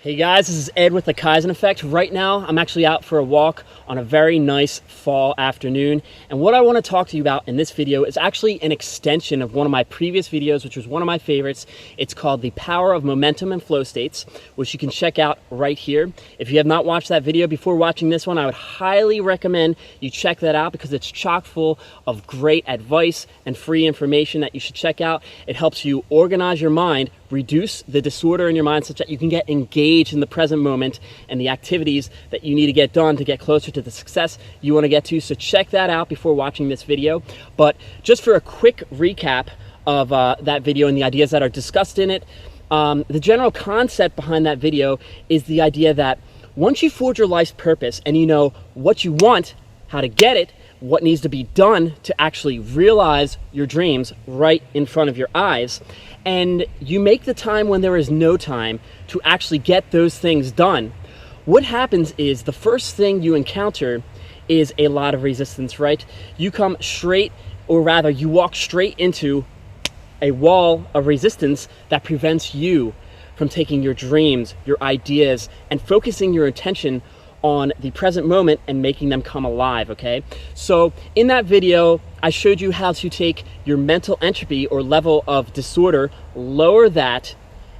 Hey guys, this is Ed with the Kaizen Effect. Right now, I'm actually out for a walk on a very nice fall afternoon. And what I want to talk to you about in this video is actually an extension of one of my previous videos, which was one of my favorites. It's called The Power of Momentum and Flow States, which you can check out right here. If you have not watched that video before watching this one, I would highly recommend you check that out because it's chock full of great advice and free information that you should check out. It helps you organize your mind, reduce the disorder in your mind such that you can get engaged in the present moment and the activities that you need to get done to get closer to the success you want to get to. So check that out before watching this video. But just for a quick recap of that video and the ideas that are discussed in it, the general concept behind that video is the idea that once you forge your life's purpose and you know what you want, how to get it, what needs to be done to actually realize your dreams right in front of your eyes, and you make the time when there is no time to actually get those things done, what happens is the first thing you encounter is a lot of resistance, right? You come straight, or rather you walk straight into a wall of resistance that prevents you from taking your dreams, your ideas, and focusing your attention on the present moment and making them come alive, okay? So in that video, I showed you how to take your mental entropy or level of disorder, lower that,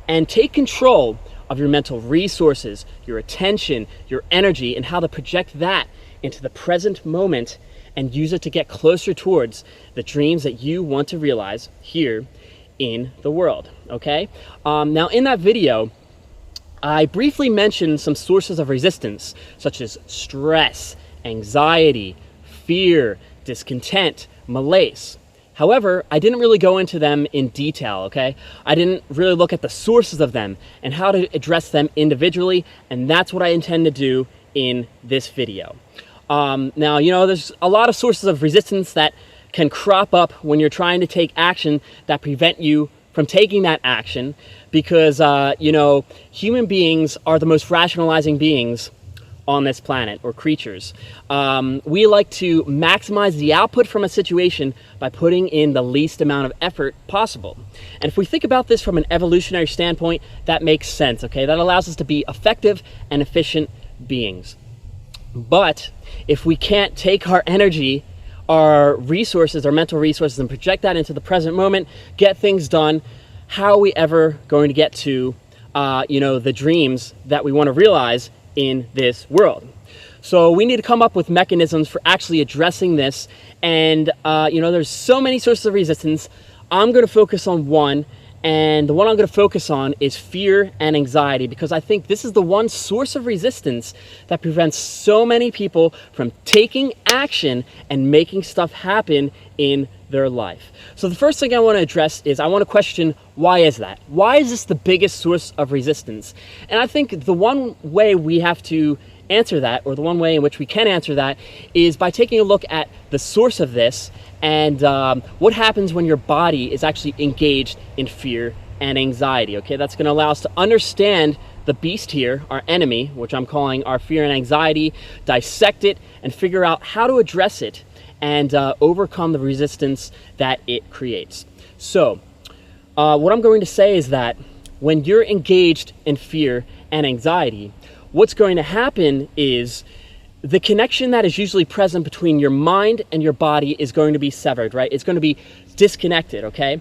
and take control of your mental resources, your attention, your energy, and how to project that into the present moment and use it to get closer towards the dreams that you want to realize here in the world, okay? Now in that video, I briefly mentioned some sources of resistance, such as stress, anxiety, fear, discontent, malaise. However, I didn't really go into them in detail, okay? I didn't really look at the sources of them and how to address them individually, and that's what I intend to do in this video. Now, you know, there's a lot of sources of resistance that can crop up when you're trying to take action that prevent you from taking that action because, you know, human beings are the most rationalizing beings on this planet, or creatures. We like to maximize the output from a situation by putting in the least amount of effort possible. And if we think about this from an evolutionary standpoint, that makes sense, okay? That allows us to be effective and efficient beings. But if we can't take our energy, our resources, our mental resources, and project that into the present moment, get things done, how are we ever going to get to, you know, the dreams that we want to realize in this world? So we need to come up with mechanisms for actually addressing this. And, you know, there's so many sources of resistance. I'm going to focus on one. And the one I'm going to focus on is fear and anxiety, because I think this is the one source of resistance that prevents so many people from taking action and making stuff happen in their life. So the first thing I want to address is I want to question, why is that? Why is this the biggest source of resistance? And I think the one way we have to answer that, or the one way in which we can answer that, is by taking a look at the source of this and what happens when your body is actually engaged in fear and anxiety, okay? That's going to allow us to understand the beast here, our enemy, which I'm calling our fear and anxiety, dissect it, and figure out how to address it and overcome the resistance that it creates. So what I'm going to say is that when you're engaged in fear and anxiety, what's going to happen is the connection that is usually present between your mind and your body is going to be severed, right? It's going to be disconnected, okay?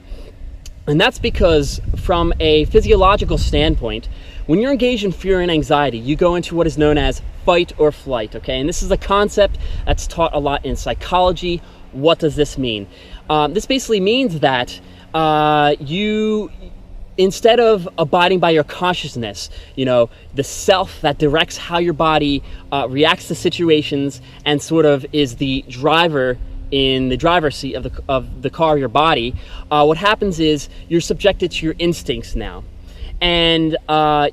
And that's because from a physiological standpoint, when you're engaged in fear and anxiety, you go into what is known as fight or flight, okay? And this is a concept that's taught a lot in psychology. What does this mean? This basically means that instead of abiding by your consciousness, you know, the self that directs how your body reacts to situations and sort of is the driver in the driver's seat of the car, your body, what happens is you're subjected to your instincts now. And,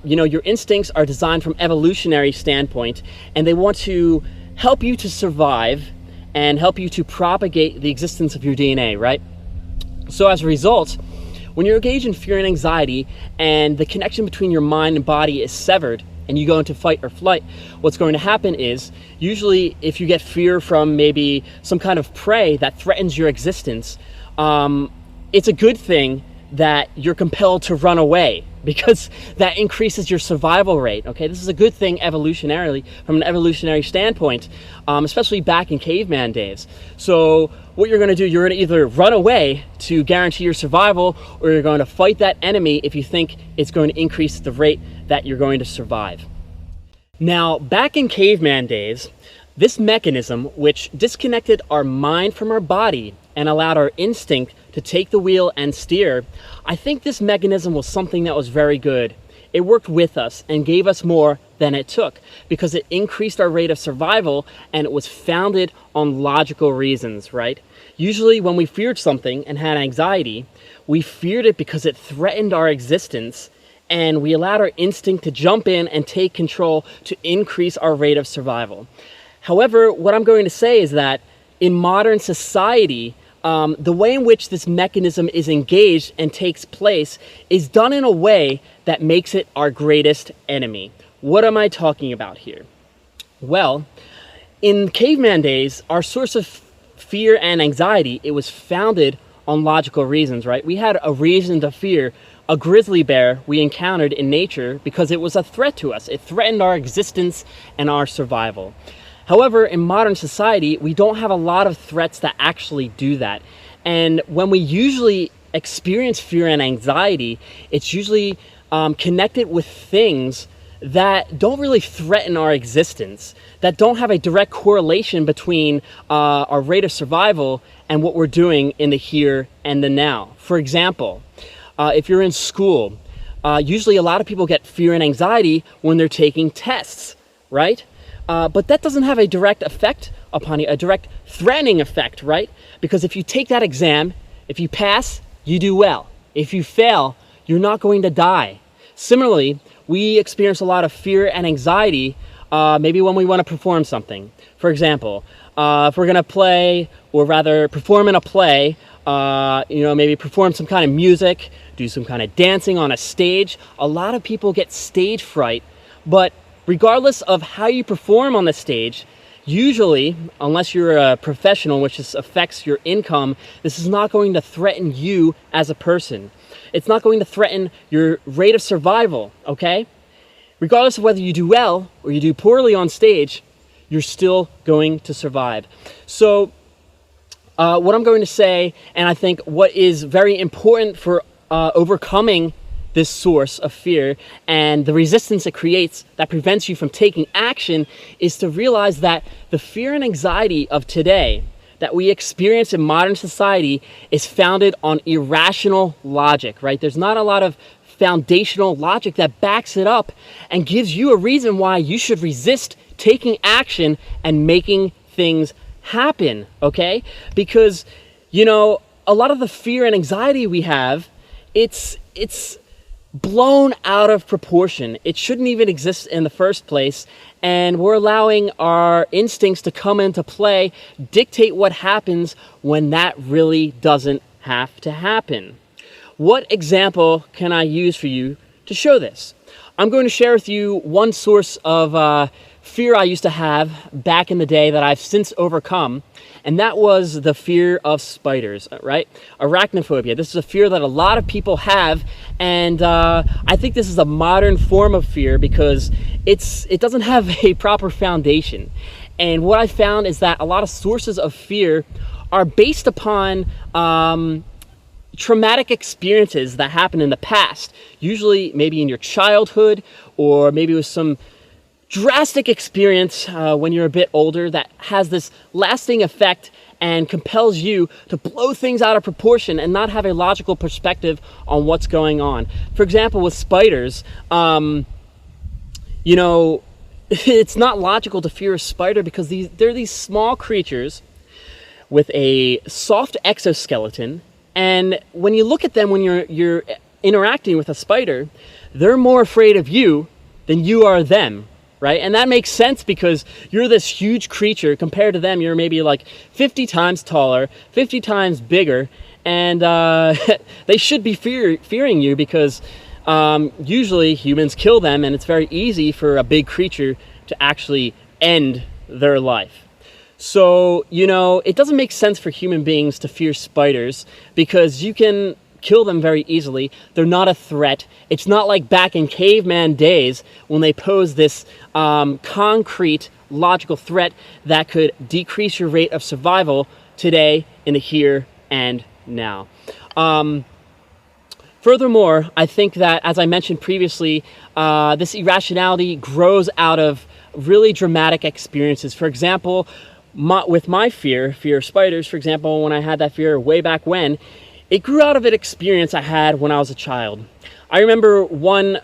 you know, your instincts are designed from evolutionary standpoint, and they want to help you to survive and help you to propagate the existence of your DNA, right? So as a result, when you're engaged in fear and anxiety and the connection between your mind and body is severed and you go into fight or flight, what's going to happen is, usually if you get fear from maybe some kind of prey that threatens your existence, it's a good thing that you're compelled to run away because that increases your survival rate. Okay, this is a good thing evolutionarily, from an evolutionary standpoint, especially back in caveman days. So what you're going to do, you're going to either run away to guarantee your survival, or you're going to fight that enemy if you think it's going to increase the rate that you're going to survive. Now, back in caveman days, this mechanism, which disconnected our mind from our body and allowed our instinct to take the wheel and steer, I think this mechanism was something that was very good. It worked with us and gave us more than it took because it increased our rate of survival, and it was founded on logical reasons, right? Usually when we feared something and had anxiety, we feared it because it threatened our existence, and we allowed our instinct to jump in and take control to increase our rate of survival. However, what I'm going to say is that in modern society, the way in which this mechanism is engaged and takes place is done in a way that makes it our greatest enemy. What am I talking about here? Well, in caveman days, our source of fear and anxiety, it was founded on logical reasons, right? We had a reason to fear a grizzly bear we encountered in nature because it was a threat to us. It threatened our existence and our survival. However, in modern society, we don't have a lot of threats that actually do that. And when we usually experience fear and anxiety, it's usually connected with things that don't really threaten our existence, that don't have a direct correlation between our rate of survival and what we're doing in the here and the now. For example, if you're in school, usually a lot of people get fear and anxiety when they're taking tests, right? But that doesn't have a direct effect upon you, a direct threatening effect, right? Because if you take that exam, if you pass, you do well. If you fail, you're not going to die. Similarly, we experience a lot of fear and anxiety maybe when we want to perform something. For example, if we're going to play, or rather perform in a play, maybe perform some kind of music, do some kind of dancing on a stage, a lot of people get stage fright. But regardless of how you perform on the stage, usually, unless you're a professional, which just affects your income, this is not going to threaten you as a person. It's not going to threaten your rate of survival, okay? Regardless of whether you do well or you do poorly on stage, you're still going to survive. So what I'm going to say, and I think what is very important for overcoming this source of fear and the resistance it creates that prevents you from taking action, is to realize that the fear and anxiety of today that we experience in modern society is founded on irrational logic, right? There's not a lot of foundational logic that backs it up and gives you a reason why you should resist taking action and making things happen, okay? Because, a lot of the fear and anxiety we have, it's blown out of proportion. It shouldn't even exist in the first place, and we're allowing our instincts to come into play, dictate what happens when that really doesn't have to happen. What example can I use for you to show this? I'm going to share with you one source of fear I used to have back in the day that I've since overcome, and that was the fear of spiders, right? Arachnophobia. This is a fear that a lot of people have, and I think this is a modern form of fear because it doesn't have a proper foundation. And what I found is that a lot of sources of fear are based upon traumatic experiences that happened in the past, usually maybe in your childhood, or maybe with some drastic experience when you're a bit older that has this lasting effect and compels you to blow things out of proportion and not have a logical perspective on what's going on. For example, with spiders, it's not logical to fear a spider because they're these small creatures with a soft exoskeleton, and when you look at them when you're interacting with a spider, they're more afraid of you than you are them. Right? And that makes sense because you're this huge creature. Compared to them, you're maybe like 50 times taller, 50 times bigger, and they should be fearing you because usually humans kill them, and it's very easy for a big creature to actually end their life. So, it doesn't make sense for human beings to fear spiders because you can kill them very easily. They're not a threat. It's not like back in caveman days when they posed this concrete, logical threat that could decrease your rate of survival today in the here and now. Furthermore, I think that, as I mentioned previously, this irrationality grows out of really dramatic experiences. For example, with my fear of spiders, for example, when I had that fear way back when, it grew out of an experience I had when I was a child. I remember one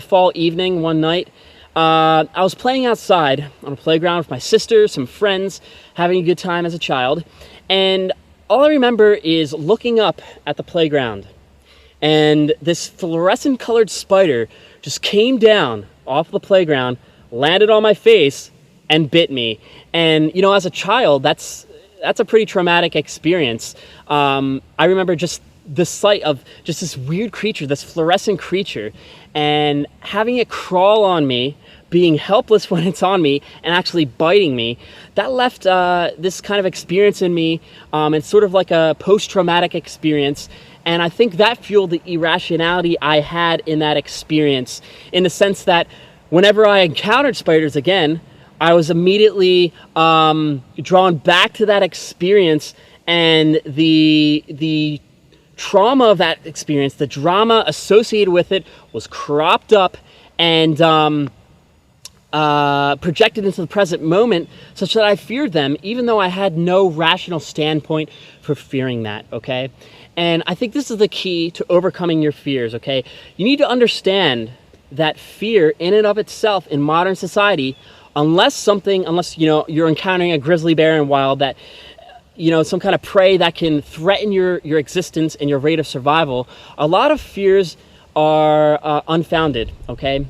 fall evening, one night, I was playing outside on a playground with my sister, some friends, having a good time as a child, and all I remember is looking up at the playground, and this fluorescent colored spider just came down off the playground, landed on my face, and bit me. And you know, as a child, that's a pretty traumatic experience. I remember just the sight of just this weird creature, this fluorescent creature, and having it crawl on me, being helpless when it's on me, and actually biting me. That left this kind of experience in me. It's sort of like a post-traumatic experience. And I think that fueled the irrationality I had in that experience, in the sense that whenever I encountered spiders again, I was immediately drawn back to that experience, and the trauma of that experience, the drama associated with it, was cropped up and projected into the present moment, such that I feared them, even though I had no rational standpoint for fearing that, okay? And I think this is the key to overcoming your fears, okay? You need to understand that fear in and of itself in modern society, unless you know, you're encountering a grizzly bear in wild, that, you know, some kind of prey that can threaten your existence and your rate of survival, a lot of fears are unfounded, okay?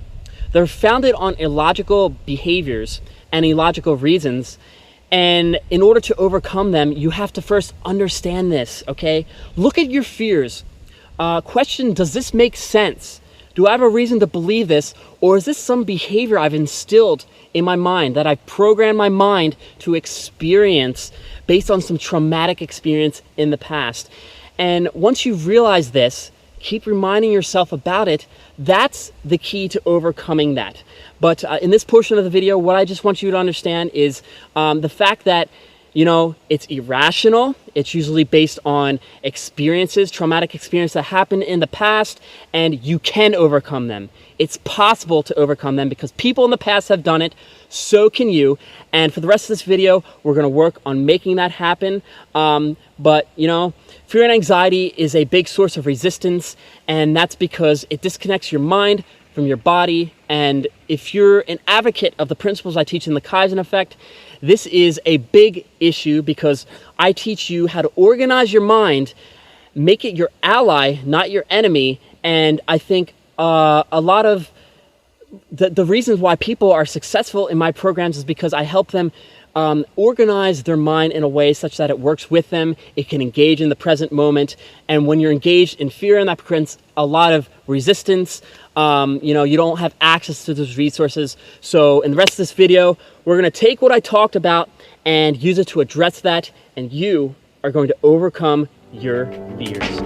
They're founded on illogical behaviors and illogical reasons. And in order to overcome them, you have to first understand this, okay? Look at your fears. Question, does this make sense? Do I have a reason to believe this? Or is this some behavior I've instilled in my mind, that I've programmed my mind to experience based on some traumatic experience in the past? And once you realize this, keep reminding yourself about it. That's the key to overcoming that. But in this portion of the video, what I just want you to understand is the fact that, you know, it's irrational. It's usually based on experiences, traumatic experiences that happened in the past, and you can overcome them. It's possible to overcome them because people in the past have done it. So can you. And for the rest of this video, we're going to work on making that happen. But, you know, fear and anxiety is a big source of resistance, and that's because it disconnects your mind from your body. And if you're an advocate of the principles I teach in the Kaizen effect, this is a big issue, because I teach you how to organize your mind, make it your ally, not your enemy. And I think a lot of the reasons why people are successful in my programs is because I help them organize their mind in a way such that it works with them. It can engage in the present moment. And when you're engaged in fear, and that creates a lot of resistance, you know, you don't have access to those resources. So in the rest of this video, we're going to take what I talked about and use it to address that, and you are going to overcome your fears.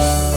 Peace.